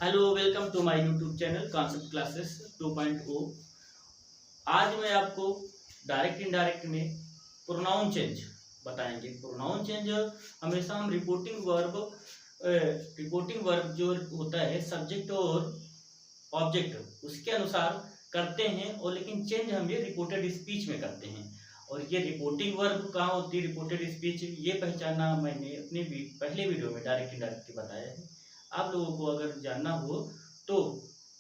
Hello, welcome to my YouTube channel concept classes 2.0। आज मैं आपको डायरेक्ट इनडायरेक्ट में प्रोनाउन चेंज बताएंगे। प्रोनाउन चेंज हमेशा हम रिपोर्टिंग वर्ब जो होता है सब्जेक्ट और ऑब्जेक्ट उसके अनुसार करते हैं, और लेकिन चेंज हम ये रिपोर्टेड स्पीच में करते हैं। और ये रिपोर्टिंग वर्ब कहाँ होती है, रिपोर्टेड स्पीच, ये पहचानना मैंने अपने पहले वीडियो में डायरेक्ट इनडायरेक्ट बताया है। आप लोगों को अगर जानना हो तो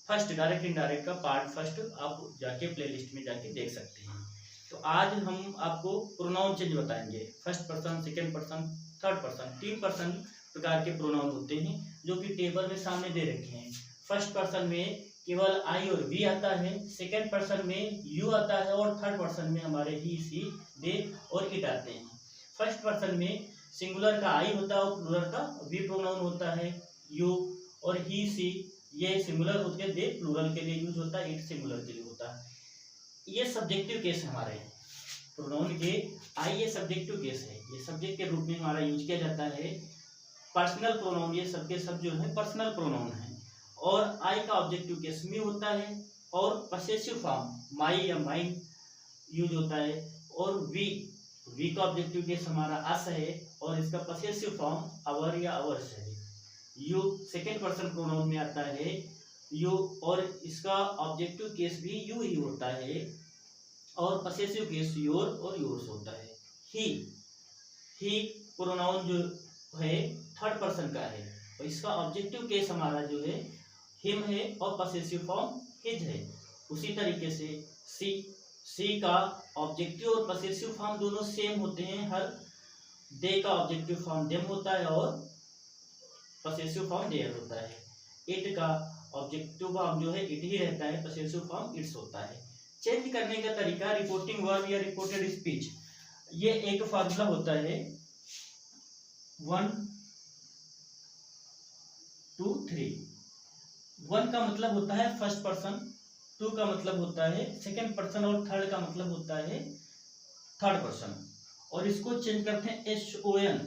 फर्स्ट डायरेक्ट इनडायरेक्ट का पार्ट फर्स्ट आप जाके प्लेलिस्ट में जाके देख सकते हैं। तो आज हम आपको प्रोनाउन चेंज बताएंगे। First person, second person, third person, 3 person प्रकार के प्रोनाउन होते हैं जो कि टेबल में सामने दे रखे हैं। फर्स्ट पर्सन में केवल आई और वी आता है, सेकेंड पर्सन में यू आता है, और थर्ड पर्सन में हमारे ही, सी, दे और इट आते हैं। फर्स्ट पर्सन में सिंगुलर का आई होता है और प्लूरल का वी प्रोनाउन होता है। यू और ही, सी ये सिंगुलर होते हैं, दे प्लूरल के लिए यूज होता है, इट सिंगुलर के लिए होता है। ये सब्जेक्टिव केस हमारे प्रोनाउन के। आई ये सब्जेक्टिव केस है, ये सब्जेक्ट के रूप में हमारा यूज किया जाता है। पर्सनल प्रोनाउन ये सबके सब जो है पर्सनल प्रोनाउन है। और आई का ऑब्जेक्टिव केस मी होता है, और पसेसिव फॉर्म माई या माइन यूज होता है। और वी का ऑब्जेक्टिव केस हमारा अस है, और इसका पसेसिव फॉर्म अवर या अवर्स है। यू सेकेंड पर्सन प्रोनाउन में आता है, यू, और इसका ऑब्जेक्टिव केस भी यू ही होता है, और पसेसिव केस योर और योर्स होता है। ही प्रोनाउन जो है थर्ड पर्सन का है, और इसका ऑब्जेक्टिव केस हमारा जो है हिम है, और पसेसिव फॉर्म हिज है। उसी तरीके से सी का ऑब्जेक्टिव और पसेसिव फॉर्म दोनों सेम होते हैं। हर दे का ऑब्जेक्टिव फॉर्म देम होता है, और पसेसिव फॉर्म देयर होता है। इट का ऑब्जेक्टिव फॉर्म जो है इट ही रहता है, पसेसिव फॉर्म इट्स होता है। चेंज करने का तरीका रिपोर्टिंग वर्ब या रिपोर्टेड स्पीच, ये एक फॉर्मूला होता है 1 2 3। 1 का मतलब होता है फर्स्ट पर्सन, 2 का मतलब होता है सेकेंड पर्सन, और थर्ड का मतलब होता है थर्ड पर्सन। और इसको चेंज करते हैं SON।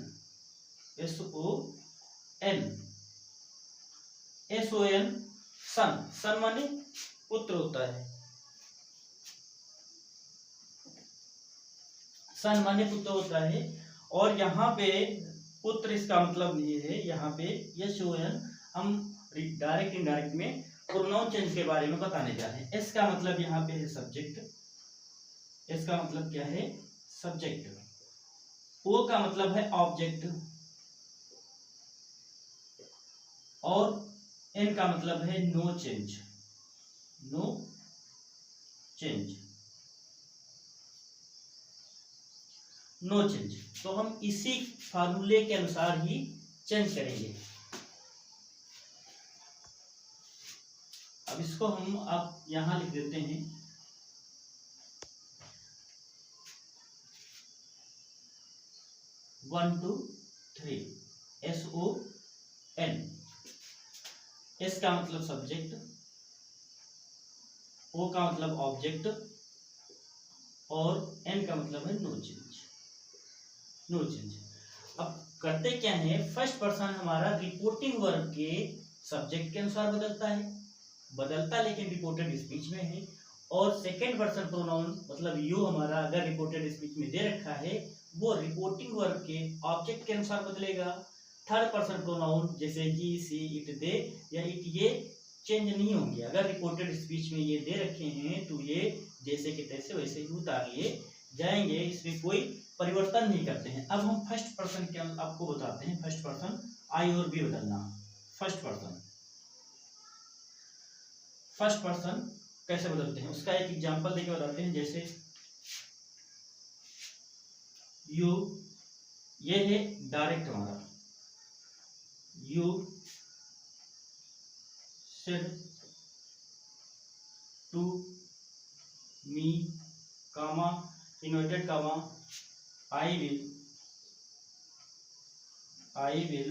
सन माने पुत्र होता है, सन माने पुत्र होता है। और यहाँ पे पुत्र इसका मतलब ये है, यहाँ पे SON हम डायरेक्ट इनडायरेक्ट में प्रोनाउन चेंज के बारे में बताने जा रहे हैं। एस का मतलब यहाँ पे है सब्जेक्ट, एस का मतलब क्या है सब्जेक्ट। ओ का मतलब है ऑब्जेक्ट, और एन का मतलब है no change, no change, no change. तो हम इसी फार्मूले के अनुसार ही चेंज करेंगे। अब इसको हम आप यहां लिख देते हैं 1 2 3 SON। एस का मतलब सब्जेक्ट, ओ का मतलब ऑब्जेक्ट, और एन का मतलब है नो चेंज, नो चेंज। अब करते क्या है, फर्स्ट पर्सन हमारा रिपोर्टिंग वर्ब के सब्जेक्ट के अनुसार बदलता लेकिन रिपोर्टेड स्पीच में है। और सेकेंड पर्सन प्रोनाउन मतलब यू हमारा अगर रिपोर्टेड स्पीच में दे रखा है, वो रिपोर्टिंग वर्ब के ऑब्जेक्ट के अनुसार बदलेगा। थर्ड पर्सन प्रोनाउन जैसे ही, सी, इट, दे या इट, ये चेंज नहीं होंगे। अगर रिपोर्टेड स्पीच में ये दे रखे हैं तो ये जैसे के तैसे वैसे ही उतार लिए जाएंगे, इसमें कोई परिवर्तन नहीं करते हैं। अब हम फर्स्ट पर्सन के आपको बताते हैं। फर्स्ट पर्सन आई और बी बदलना। फर्स्ट पर्सन कैसे बदलते हैं उसका एक एग्जांपल देके बताते हैं। जैसे यू, ये है डायरेक्ट हमारा, you said to me, comma, inverted comma, I will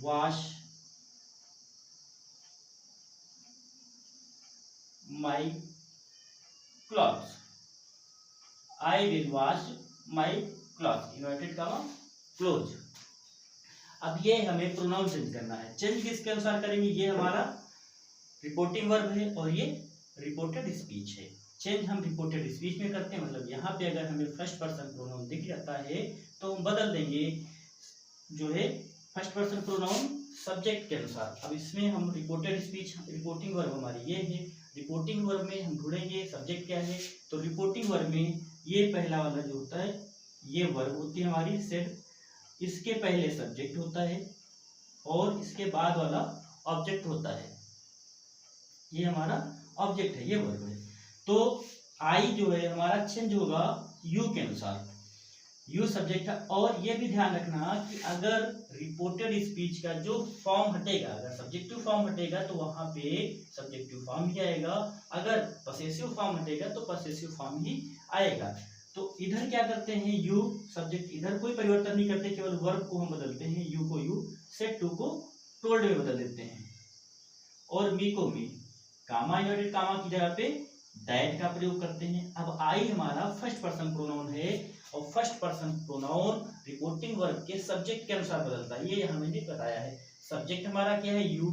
wash my clothes, I will wash my cloth, inverted comma close. अब ये हमें प्रोनाउन चेंज करना है। चेंज किसके अनुसार करेंगे? ये हमारा रिपोर्टिंग वर्ब है और ये रिपोर्टेड स्पीच है। चेंज हम रिपोर्टेड स्पीच में करते हैं, मतलब यहाँ पे अगर हमें फर्स्ट पर्सन प्रोनाउन दिख जाता है तो हम बदल देंगे जो है फर्स्ट पर्सन प्रोनाउन सब्जेक्ट के अनुसार। अब इसमें हम रिपोर्टेड स्पीच, रिपोर्टिंग वर्ब हमारी ये है। रिपोर्टिंग वर्ब में हम ढूंढेंगे सब्जेक्ट क्या है, तो रिपोर्टिंग वर्ब में ये पहला वाला जो होता है ये वर्ब होती है हमारी सेड, इसके पहले सब्जेक्ट होता है और इसके बाद वाला ऑब्जेक्ट होता है। ये हमारा ऑब्जेक्ट है, ये वर्ब है। तो आई जो है हमारा चेंज होगा यू के अनुसार, यू सब्जेक्ट है। और ये भी ध्यान रखना कि अगर रिपोर्टेड स्पीच का जो फॉर्म हटेगा, अगर सब्जेक्टिव फॉर्म हटेगा तो वहां पे सब्जेक्टिव फॉर्म ही आएगा, अगर पसेसिव फॉर्म हटेगा तो पसेसिव फॉर्म ही आएगा। तो इधर क्या करते हैं, यू सब्जेक्ट, इधर कोई परिवर्तन नहीं करते, केवल वर्ब को हम बदलते हैं, यू को यू, सेड टू को टोल्ड में बदल देते हैं और मी को मी, कामा इन्वर्टेड कामा की जगह पे दैट का प्रयोग करते हैं। अब आई हमारा फर्स्ट पर्सन प्रोनाउन है और first person pronoun reporting verb के सब्जेक्ट के अनुसार बदलता है, ये यहाँ मैंने बताया है। सब्जेक्ट हमारा क्या है, यू,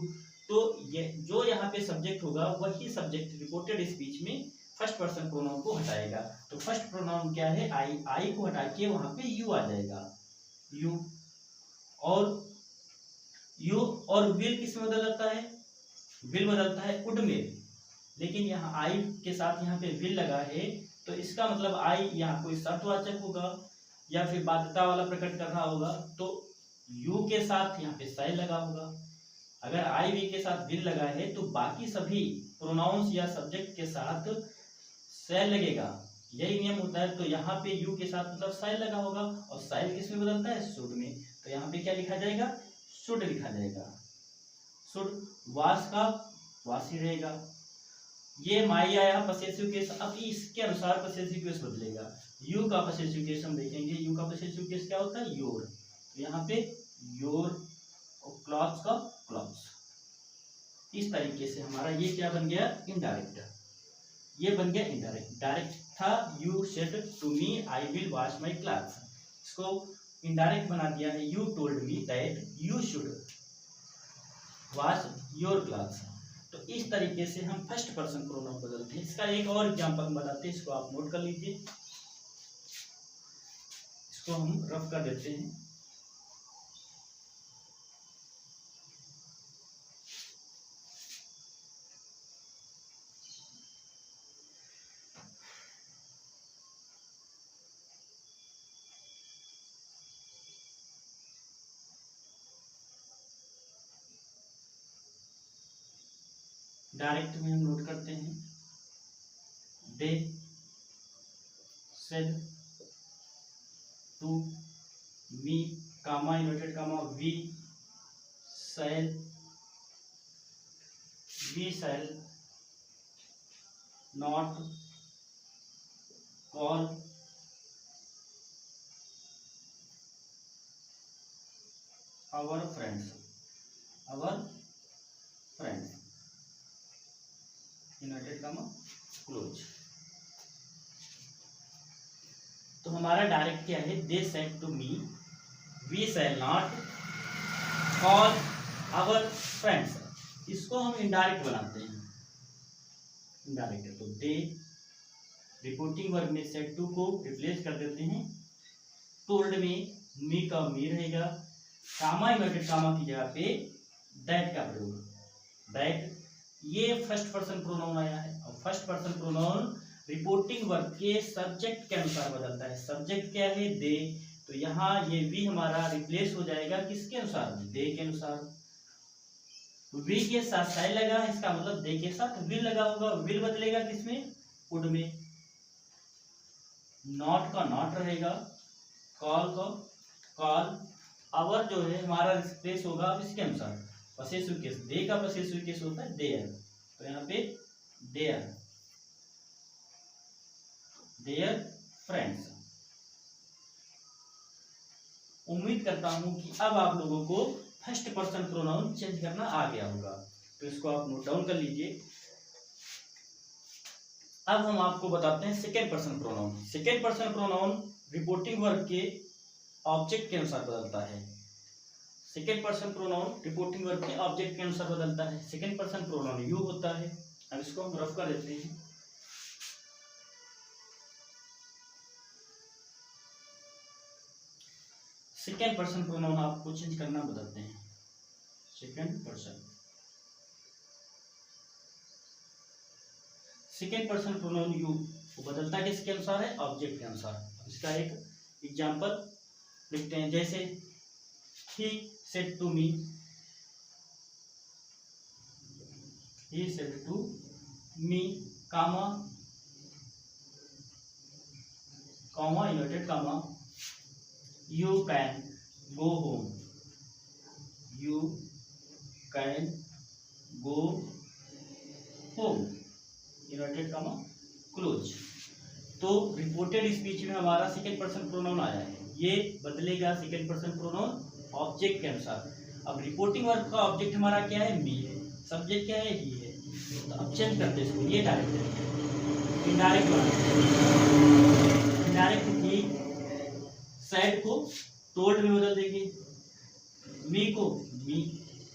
तो ये जो यहाँ पे सब्जेक्ट होगा वही सब्जेक्ट रिपोर्टेड स्पीच में फर्स्ट पर्सन प्रोनाउन को हटाएगा। तो फर्स्ट प्रोनाउन क्या है, आई, आई को हटा के वहां पे यू आ जाएगा, यू। और विल किस में बदल जाता है, विल बदलता है वुड में, लेकिन यहाँ आई के साथ यहाँ पे विल लगा है तो इसका मतलब आई यहाँ कोई शर्तवाचक होगा या फिर बाध्यता वाला प्रकट कर रहा होगा, तो यू के साथ यहाँ पे शैल लगा होगा। अगर आई वी के साथ विल लगा है तो बाकी सभी प्रोनाउंस या सब्जेक्ट के साथ शैल लगेगा, यही नियम होता है। तो यहाँ पे यू के साथ मतलब शैल लगा होगा और शैल किस में बदलता है, शुड में। तो यहाँ पे क्या लिखा जाएगा, शुड लिखा जाएगा, शुड। वास का वास ही रहेगा। ये माई आया पसेसिव केस, अब इसके अनुसार पसेसिव केस बदलेगा। यू का पसेसिव केस हम देखेंगे, यू का पसेसिव केस क्या होता है, योर। तो यहाँ पे योर और क्लॉथ्स का क्लॉथ्स। इस तरीके से हमारा ये क्या बन गया, इनडायरेक्ट, ये बन गया इनडायरेक्ट। डायरेक्ट था you said to me I will wash my clothes, इसको इनडायरेक्ट बना दिया है, you told me that you should wash your clothes. तो इस तरीके से हम फर्स्ट पर्सन प्रोनाउन बदलते हैं। इसका एक और एग्जांपल बताते हैं, इसको आप नोट कर लीजिए, इसको हम रफ कर देते हैं। डायरेक्ट में हम नोट करते हैं, they said to me, comma inverted comma, we shall not call our friends, inverted comma close. तो हमारा डायरेक्ट क्या है, they said to me we shall not call our friends. इसको हम इनडायरेक्ट बनाते हैं, इनडायरेक्ट है। तो दे रिपोर्टिंग वर्ब में सेड टू को रिप्लेस कर देते हैं, टोल्ड में मी का मी रहेगा, कामा इन्वर्टेड कामा की जगह पे दैट का प्रयोग, दैट। ये फर्स्ट पर्सन प्रोनाउन आया है और first person pronoun reporting verb के सब्जेक्ट के अनुसार बदलता है। सब्जेक्ट क्या है, दे, तो यहाँ ये वी हमारा रिप्लेस हो जाएगा किसके अनुसार, दे के अनुसार। वी के साथ शैल लगा, इसका मतलब दे के साथ विल लगा होगा, विल बदलेगा किसमें, वुड में। नॉट का नॉट रहेगा, कॉल का कॉल, आवर जो है हमारा रिप्लेस होगा अब इसके अनुसार पसेसिव केस, दे का पसेसिव केस होता है देयर, तो यहाँ पे देयर फ्रेंड्स। उम्मीद करता हूं कि अब आप लोगों को फर्स्ट पर्सन प्रोनाउन चेंज करना आ गया होगा, तो इसको आप नोट डाउन कर लीजिए। अब हम आपको बताते हैं second person pronoun. Second person pronoun reporting verb के ऑब्जेक्ट के अनुसार बदलता है। Second person pronoun reporting verb के ऑब्जेक्ट के अनुसार बदलता है। सेकेंड पर्सन प्रोनाउन यू होता है। अब इसको हम रफ कर देते हैं। सेकेंड पर्सन प्रोनाउन आपको चेंज करना, बदलते हैं। सेकेंड पर्सन प्रोनाउन यू वो बदलता किसके अनुसार है? ऑब्जेक्ट के अनुसार। इसका एक एग्जांपल लिखते हैं, जैसे he said to me, comma inverted comma, you can go home, inverted comma close. तो रिपोर्टेड स्पीच में हमारा सेकेंड पर्सन प्रोनाउन आया है, ये बदलेगा सेकेंड पर्सन प्रोनाउन ऑब्जेक्ट के अनुसार। अब रिपोर्टिंग वर्ब का ऑब्जेक्ट हमारा क्या है? मी है। सब्जेक्ट क्या है? ही है। तो अब चेंज करते हैं इसको, ये डायरेक्ट है, इनडायरेक्ट इनडायरेक्ट ही सैड को टोल्ड में बदल देंगे, मी को मी,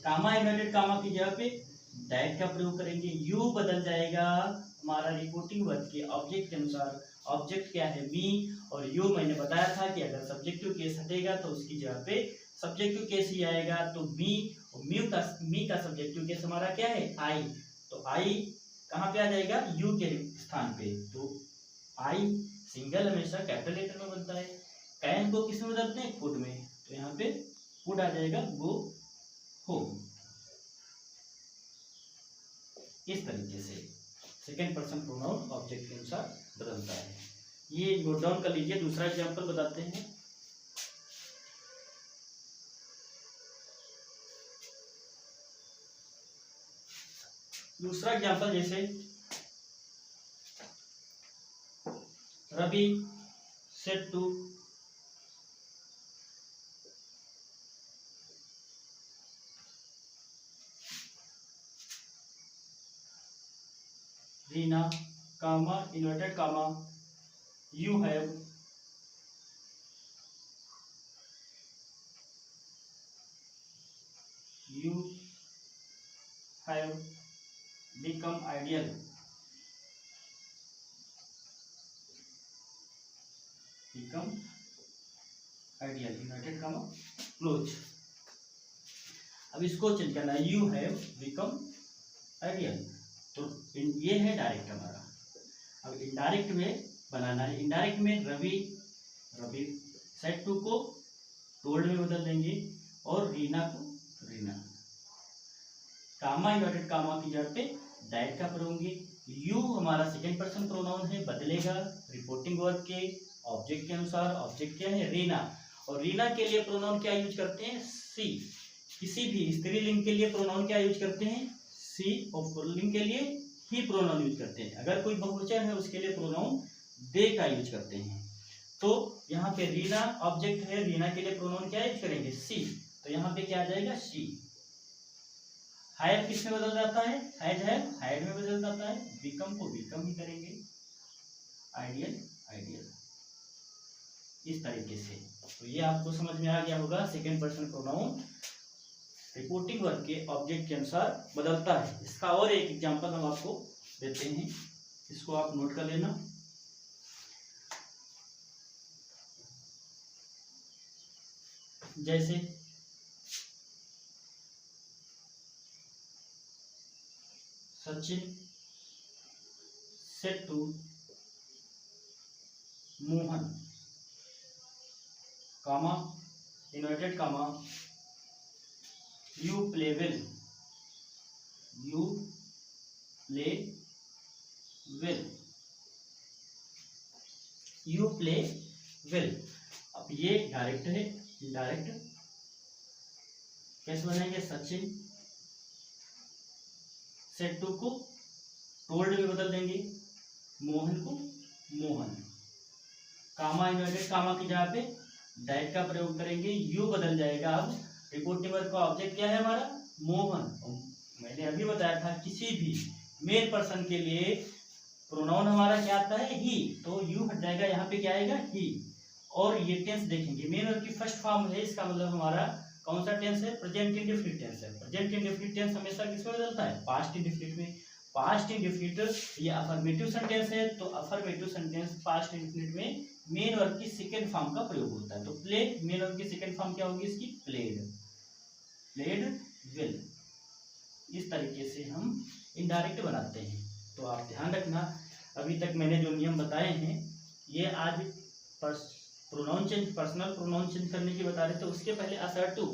कामा इन्वर्टेड कामा की जगह पे दैट का प्रयोग करेंगे, यू बदल जाएगा हमारा रिपोर्टिंग वर्ब के ऑब्जेक्ट के अनुसार। ऑब्जेक्ट क्या है? मी, और यू मैंने बताया था कि अगर सब्जेक्टिव केस हटेगा तो उसकी जगह पे सब्जेक्टिव केस ही आएगा। तो मी, और मी का सब्जेक्टिव केस हमारा क्या है? आई। तो आई कहाँ पे आ जाएगा? यू के स्थान पे। तो आई सिंगल हमेशा कैपिटल लेटर में बनता है। कैन को किस में बदलते हैं? कुड में। तो यहाँ पे कुड आ जाएगा गो होम। इस तरीके से सेकेंड पर्सन प्रोनाउन ऑब्जेक्ट के अनुसार बदलता है। ये नोट डाउन कर लीजिए। दूसरा एग्जांपल बताते हैं। दूसरा एग्जांपल, जैसे Ravi said to Reena, comma inverted comma, you have become ideal, inverted comma close. अब इसको चेंज करना है, यू हैव बिकम आइडियल। तो ये है डायरेक्ट हमारा। अब इनडायरेक्ट में बनाना है। इनडायरेक्ट में रवि सेड टू को टोल्ड में बदल देंगे और रीना को रीना, कामा इन्वर्टेड कामा की जगह पे दैट का प्रयोग। यू हमारा सेकेंड पर्सन प्रोनाउन है, बदलेगा रिपोर्टिंग वर्ब के ऑब्जेक्ट के अनुसार। ऑब्जेक्ट क्या है? रीना। और रीना के लिए प्रोनाउन क्या यूज करते हैं? सी। किसी भी स्त्रीलिंग के लिए प्रोनाउन क्या यूज करते हैं? सी। और पुल्लिंग के लिए ही प्रोनाउन यूज करते हैं। अगर कोई बहुवचन है उसके लिए प्रोनाउन दे का यूज करते हैं। तो यहाँ पे रीना ऑब्जेक्ट है, रीना के लिए प्रोनाउन क्या यूज करेंगे? सी। तो यहाँ पे क्या आ जाएगा? शी। हायर किस में बदल जाता है? हैज है हायर में बदल जाता है। बिकम को बिकम ही करेंगे। Ideal ideal. इस तरीके से। तो ये आपको समझ में आ गया होगा। Second person pronoun reporting verb के ऑब्जेक्ट के अनुसार बदलता है। इसका और एक एग्जांपल हम आपको देते हैं, इसको आप नोट कर लेना। जैसे Sachin said to Mohan, comma inverted comma, you play well, अब ये डायरेक्ट है। इनडायरेक्ट कैसे बनाएंगे? सचिन सेड टू को टोल्ड में बदल देंगे, मोहन को मोहन, कामा इन्वर्टेड कामा की जगह पे दैट का प्रयोग करेंगे, यू बदल जाएगा। अब रिपोर्टिंग वर्ब का ऑब्जेक्ट क्या है हमारा? मोहन। मैंने अभी बताया था किसी भी मेल पर्सन के लिए प्रोनाउन हमारा क्या आता है? ही। तो यू हट जाएगा, यहाँ पे क्या आएगा? ही। और ये टेंस देखेंगे, मेन वर्ब की फर्स्ट फॉर्म है, इसका मतलब हमारा कौन सा टेंस है? प्रेजेंट इंडेफिनिट टेंस है। प्रेजेंट इंडेफिनिट टेंस हमेशा किसमें बदलता है? पास्ट इंडेफिनिट में। पास्ट इंडेफिनिट ये अफर्मेटिव सेंटेंस है, तो अफर्मेटिव सेंटेंस पास्ट इंडेफिनिट में मेन वर्ब की सेकंड फॉर्म का प्रयोग होता है। तो प्लेड, मेन वर्ब की सेकंड फॉर्म क्या होगी इसकी? Played, played will. इस तरीके से हम इनडायरेक्ट बनाते हैं। तो आप ध्यान रखना, अभी तक मैंने जो नियम बताए हैं ये आज pronoun change, personal pronoun change करने की बता रहे थे। उसके पहले असर्टिव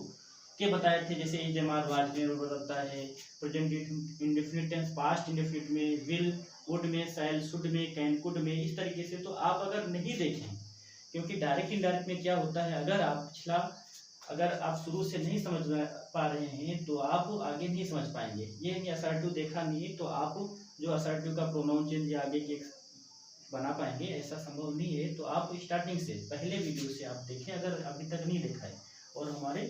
के बताए थे, जैसे इजेमार वाज में बदलता है, present indefinite tense past indefinite में, विल वुड में, शैल शुड में, कैन कुड में, इस तरीके से। तो आप अगर नहीं देखें, क्योंकि डायरेक्ट इनडायरेक्ट में क्या होता है, अगर आप शुरू से नहीं समझ पा रहे हैं तो आप आगे नहीं समझ पाएंगे। ये नहीं असर्टिव देखा नहीं तो आप जो असर्टिव का प्रोनाउन चेंज आगे के बना पाएंगे, ऐसा संभव नहीं है। तो आप स्टार्टिंग से पहले वीडियो से आप देखें, अगर अभी तक नहीं देखा है। और हमारे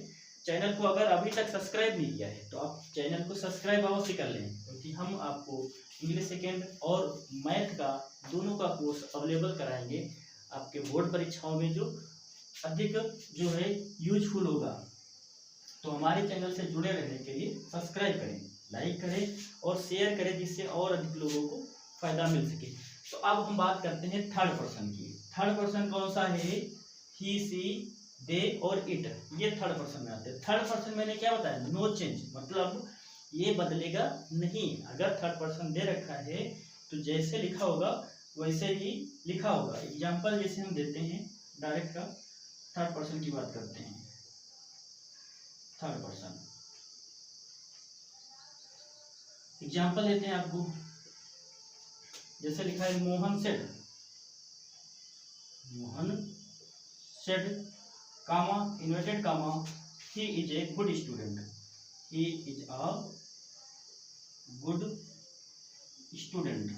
चैनल को अगर अभी तक सब्सक्राइब नहीं किया है तो आप चैनल को सब्सक्राइब अवश्य कर लें, क्योंकि हम आपको इंग्लिश सेकेंड और मैथ का दोनों का कोर्स अवेलेबल कराएंगे आपके बोर्ड परीक्षाओं में, जो अधिक जो है यूजफुल होगा। तो हमारे चैनल से जुड़े रहने के लिए सब्सक्राइब करें, लाइक करें और शेयर करें, जिससे और अधिक लोगों को फायदा मिल सके। तो अब हम बात करते हैं थर्ड पर्सन की। थर्ड पर्सन कौन सा है? ही, सी, दे और इट, ये थर्ड पर्सन में आते हैं। थर्ड पर्सन मैंने क्या बताया? नो चेंज, मतलब ये बदलेगा नहीं। अगर थर्ड पर्सन दे रखा है तो जैसे लिखा होगा वैसे ही लिखा होगा। एग्जाम्पल जैसे हम देते हैं डायरेक्ट का, थर्ड पर्सन की बात करते हैं। थर्ड पर्सन एग्जाम्पल देते हैं आपको, जैसे लिखा है Mohan said, Mohan said comma inverted comma he is a good student, he is a good student,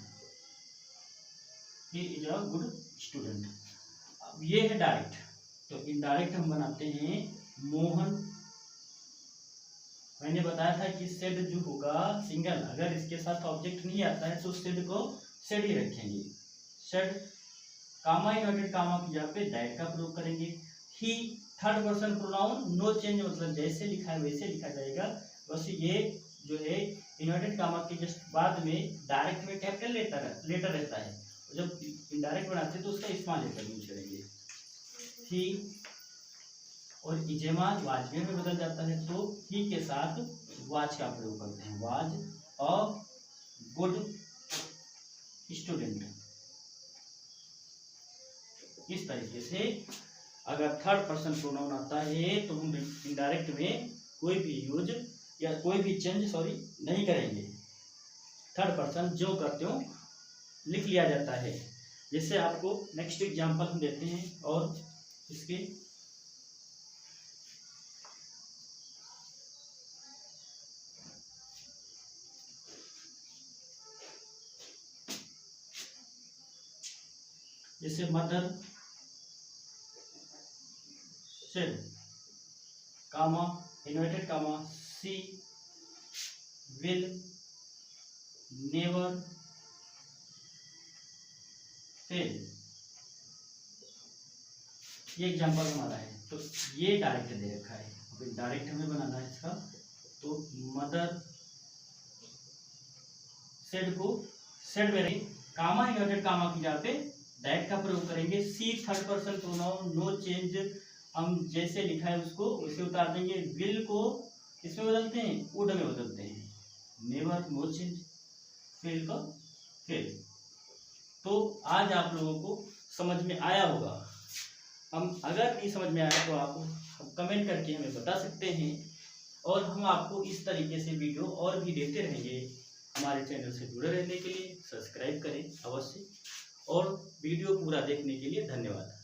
he is a good student. अब ये है डायरेक्ट। तो इनडायरेक्ट हम बनाते हैं मोहन, मैंने बताया था कि सेड जो होगा सिंगल, अगर इसके साथ ऑब्जेक्ट नहीं आता है तो सेड को सेड ही रखेंगे। सेड कामा इन्वर्टेड कामा की जगह पे दैट का प्रयोग करेंगे। He third person pronoun, no change, मतलब जैसे लिखा है वैसे लिखा जाएगा। बस ये जो है इन्वर्टेड कामा के जस्ट बाद में डायरेक्ट में कैपिटल लेटर रहता है, जब इनडायरेक्ट बनाते हैं तो उसका स्मॉल लेटर यूज करेंगे। ही और इजेमार वाजपेयी में बदल जाता है, तो ही के साथ वाज का प्रयोग करते हैं। Was a good student. इस तरीके से अगर थर्ड पर्सन प्रोनाउन आता है तो हम इनडायरेक्ट में कोई भी यूज या कोई भी चेंज नहीं करेंगे। थर्ड पर्सन जो करते हो लिख लिया जाता है। जैसे आपको नेक्स्ट एग्जांपल हम देते हैं, और इसके जैसे mother said comma inverted comma she will never fail, ये एग्जांपल हमारा है। तो ये डायरेक्ट दे रखा है, अब डायरेक्ट हमें बनाना है इसका। तो मदर सेड को सेड में कामा इन्वर्टेड कामा की जगह पे दैट का प्रयोग करेंगे। She third person pronoun, no change, हम जैसे लिखा है उसको उसे उतार देंगे। विल को किसमें बदलते हैं? वुड में बदलते हैं। नेवर नो चेंज, फेल का फेल। तो आज आप लोगों को समझ में आया होगा। हम अगर नहीं समझ में आया तो आप कमेंट करके हमें बता सकते हैं, और हम आपको इस तरीके से वीडियो और भी देते रहेंगे। हमारे चैनल से जुड़े रहने के लिए सब्सक्राइब करें अवश्य, और वीडियो पूरा देखने के लिए धन्यवाद।